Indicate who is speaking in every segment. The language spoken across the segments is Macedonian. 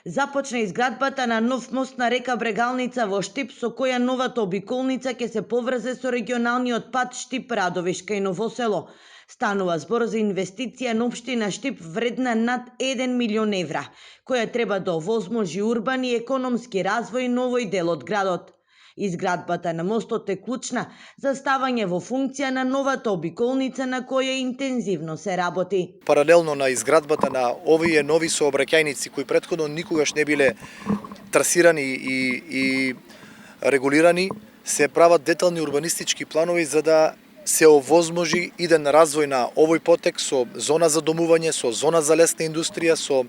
Speaker 1: Започна изградбата на нов мост на река Брегалница во Штип, со која новата обиколница ќе се поврзе со регионалниот пат Штип-Радовишка и Новосело. Станува збор за инвестиција на општина Штип вредна над 1 милион евра, која треба да овозможи урбан и економски развој на овој дел од градот. Изградбата на мостот е клучна за ставање во функција на новата обиколница на која интензивно се работи.
Speaker 2: Паралелно на изградбата на овие нови сообраќајници кои претходно никогаш не биле трасирани и регулирани, се прават детални урбанистички планови за да се овозможи иден развој на овој потек со зона за домување, со зона за лесна индустрија, со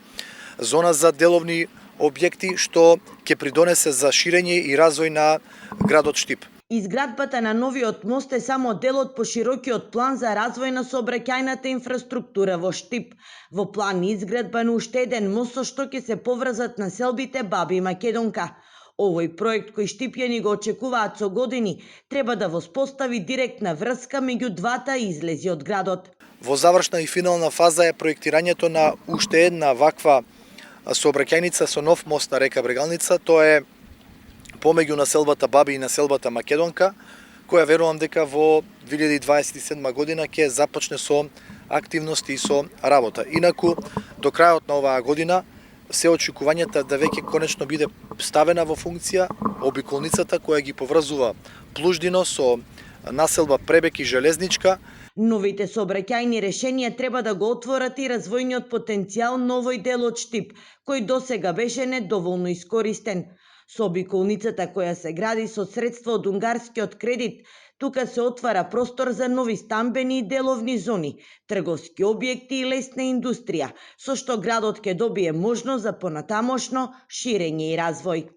Speaker 2: зона за деловни објекти, што ќе придонесе за ширење и развој на градот Штип.
Speaker 1: Изградбата на новиот мост е само дел од поширокиот план за развој на сообраќајната инфраструктура во Штип. Во план изградба на уште еден мост со што ќе се поврзат населбите Баби и Македонка. Овој проект кој штипјани го очекуваат со години треба да воспостави директна врска меѓу двата излези од градот.
Speaker 2: Во завршна и финална фаза е проектирањето на уште една ваква сообраќајница со нов мост на река Брегалница. Тоа е помеѓу населбата Баби и населбата Македонка, која верувам дека во 2027 година ќе започне со активности и со работа. Инаку, до крајот на оваа година се очекувањата да веќе конечно биде ставена во функција обиколницата која ги поврзува Плуждино со населба Пребек и Железничка.
Speaker 1: Новите сообраќајни решенија треба да го отворат и развојниот потенцијал на овој дел од Штип, кој досега беше недоволно искористен. Со обиколницата која се гради со средства од унгарскиот кредит, тука се отвара простор за нови стамбени и деловни зони, трговски објекти и лесна индустрија, со што градот ќе добие можност за понатамошно ширење и развој.